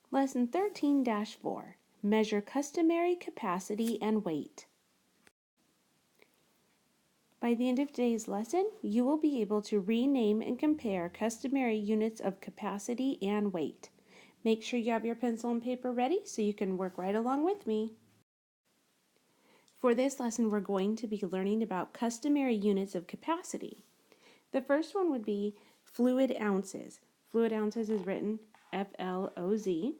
Lesson 13-4. Measure customary capacity and weight. By the end of today's lesson, you will be able to rename and compare customary units of capacity and weight. Make sure you have your pencil and paper ready so you can work right along with me. For this lesson, we're going to be learning about customary units of capacity. The first one would be fluid ounces. Fluid ounces is written F-L-O-Z.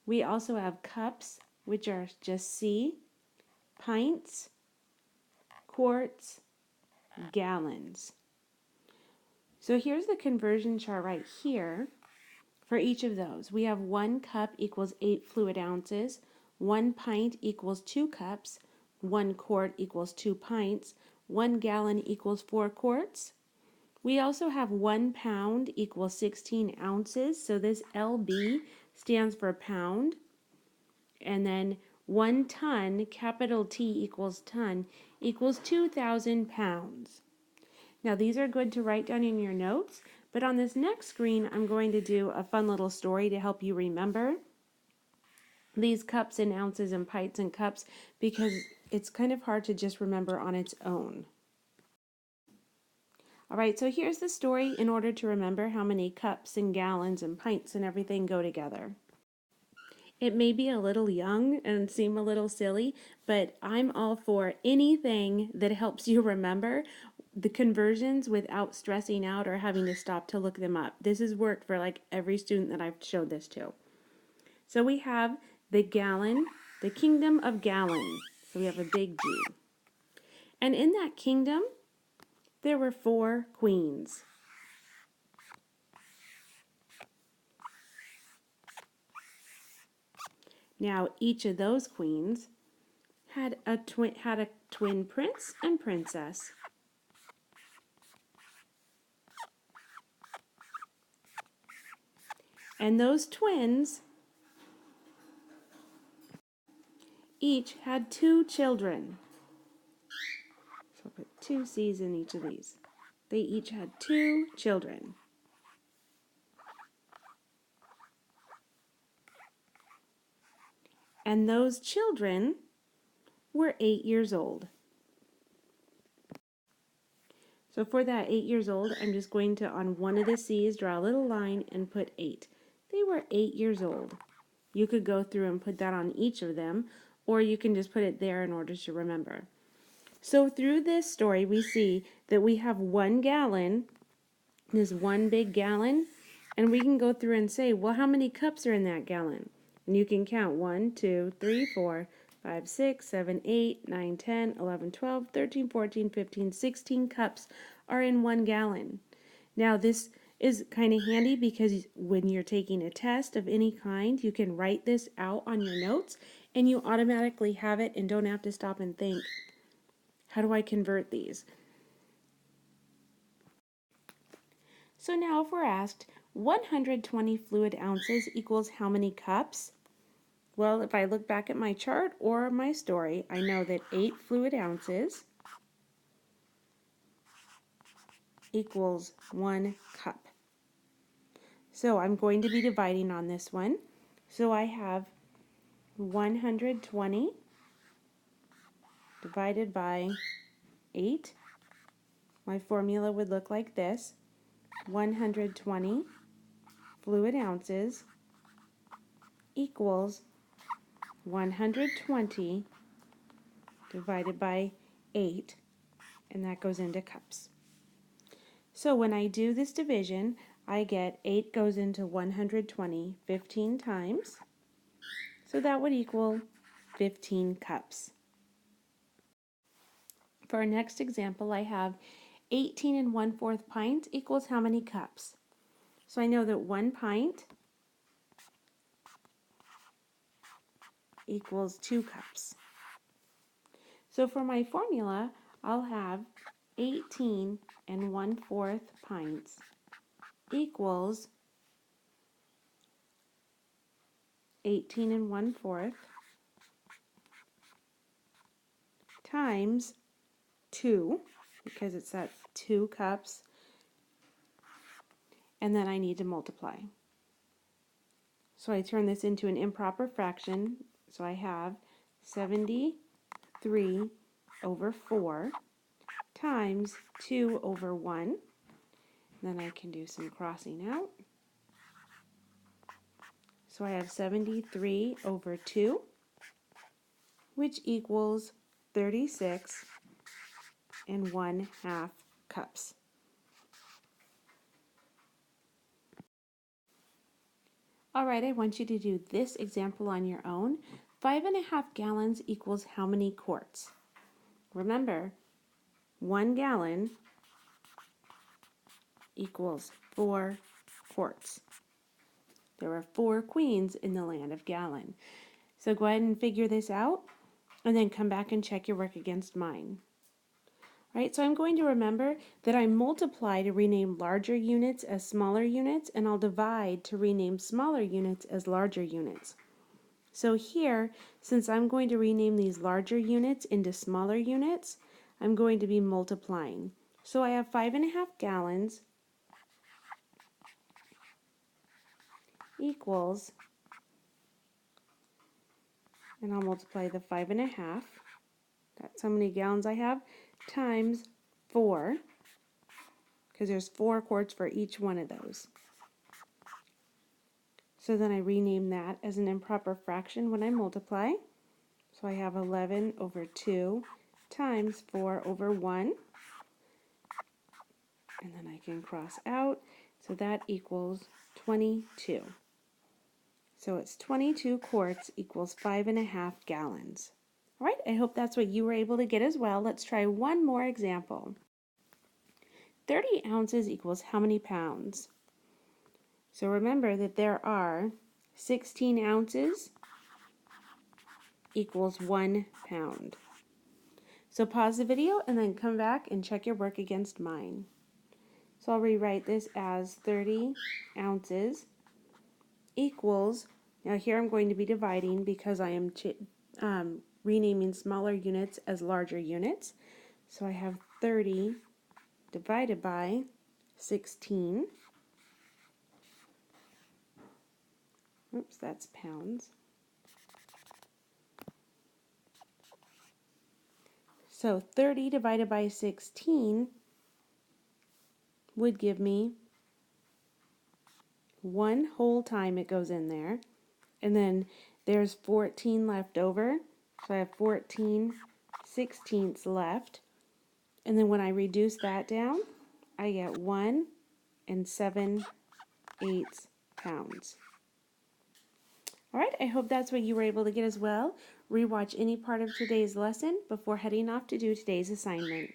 We also have cups, which are just C, pints, quarts, gallons. So here's the conversion chart right here for each of those. We have 1 cup equals 8 fluid ounces, 1 pint equals 2 cups, 1 quart equals 2 pints, 1 gallon equals 4 quarts. We also have 1 pound equals 16 ounces, so this LB stands for pound. And then 1 ton, capital T equals ton, equals 2,000 pounds. Now these are good to write down in your notes, but on this next screen I'm going to do a fun little story to help you remember these cups and ounces and pints and cups because it's kind of hard to just remember on its own. Alright, so here's the story in order to remember how many cups and gallons and pints and everything go together. It may be a little young and seem a little silly, but I'm all for anything that helps you remember the conversions without stressing out or having to stop to look them up. This has worked for like every student that I've showed this to. So we have the gallon, the kingdom of gallon. So we have a big G. And in that kingdom, there were 4 queens. Now each of those queens had a twin prince and princess. And those twins each had 2 children. So I'll put 2 C's in each of these. They each had 2 children. And those children were 8 years old. So for that 8 years old, I'm just going to, on one of the C's, draw a little line and put 8. They were 8 years old. You could go through and put that on each of them, or you can just put it there in order to remember. So through this story, we see that we have 1 gallon, this one big gallon, and we can go through and say, well, how many cups are in that gallon? And you can count 1, 2, 3, 4, 5, 6, 7, 8, 9, 10, 11, 12, 13, 14, 15, 16 cups are in 1 gallon. Now this is kind of handy because when you're taking a test of any kind, you can write this out on your notes and you automatically have it and don't have to stop and think, how do I convert these? So now if we're asked, 120 fluid ounces equals how many cups? Well, if I look back at my chart or my story, I know that 8 fluid ounces equals 1 cup. So I'm going to be dividing on this one. So I have 120 divided by 8. My formula would look like this. 120 fluid ounces equals 120 divided by 8, and that goes into cups. So when I do this division, I get 8 goes into 120 15 times, so that would equal 15 cups. For our next example, I have 18 1/4 pints equals how many cups? So I know that 1 pint equals 2 cups. So for my formula, I'll have 18 1/4 pints equals 18 1/4 times 2, because it's at 2 cups, and then I need to multiply. So I turn this into an improper fraction. So I have 73 over 4 times 2 over 1. Then I can do some crossing out. So I have 73 over 2, which equals 36 and 1/2 cups. All right, I want you to do this example on your own. 5.5 gallons equals how many quarts? Remember, 1 gallon equals 4 quarts. There are 4 queens in the land of gallon. So go ahead and figure this out, and then come back and check your work against mine. All right, so I'm going to remember that I multiply to rename larger units as smaller units, and I'll divide to rename smaller units as larger units. So here, since I'm going to rename these larger units into smaller units, I'm going to be multiplying. So I have 5.5 gallons equals, and I'll multiply the 5.5, that's how many gallons I have, times 4, because there's 4 quarts for each one of those. So then I rename that as an improper fraction when I multiply. So I have 11 over 2 times 4 over 1. And then I can cross out. So that equals 22. So it's 22 quarts equals 5.5 gallons. All right, I hope that's what you were able to get as well. Let's try one more example. 30 ounces equals how many pounds? So remember that there are 16 ounces equals 1 pound. So pause the video and then come back and check your work against mine. So I'll rewrite this as 30 ounces equals, now here I'm going to be dividing because I am renaming smaller units as larger units. So I have 30 divided by 16. Oops, that's pounds. So 30 divided by 16 would give me 1 whole time it goes in there. And then there's 14 left over. So I have 14 sixteenths left. And then when I reduce that down, I get 1 7/8 pounds. All right, I hope that's what you were able to get as well. Rewatch any part of today's lesson before heading off to do today's assignment.